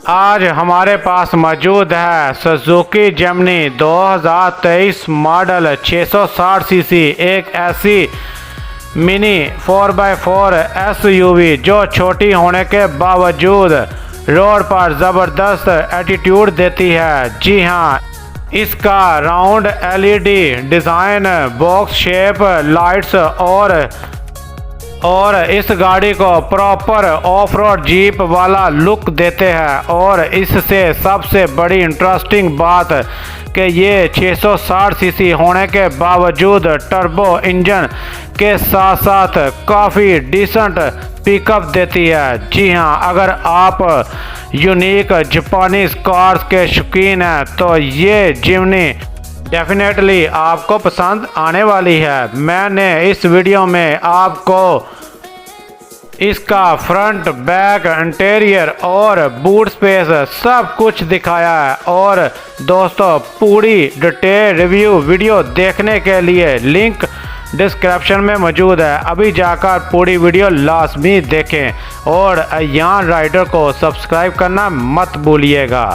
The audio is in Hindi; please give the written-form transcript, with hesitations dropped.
आज हमारे पास मौजूद है सुजुकी जिमनी 2023 मॉडल 660 सीसी, एक ऐसी मिनी 4x4 एसयूवी जो छोटी होने के बावजूद रोड पर ज़बरदस्त एटीट्यूड देती है। जी हाँ, इसका round LED design, box shape lights और इस गाड़ी को प्रॉपर ऑफ रोड जीप वाला लुक देते हैं। और इससे सबसे बड़ी इंटरेस्टिंग बात कि ये 660 सीसी होने के बावजूद टर्बो इंजन के साथ साथ काफ़ी डिसेंट पिकअप देती है। जी हाँ, अगर आप यूनिक जापानीज कार्स के शौकीन हैं तो ये जिमनी डेफिनेटली आपको पसंद आने वाली है। मैंने इस वीडियो में आपको इसका फ्रंट, बैक, इंटीरियर और बूट स्पेस सब कुछ दिखाया है। और दोस्तों, पूरी डिटेल रिव्यू वीडियो देखने के लिए लिंक डिस्क्रिप्शन में मौजूद है। अभी जाकर पूरी वीडियो लाजमी देखें और यान राइडर को सब्सक्राइब करना मत भूलिएगा।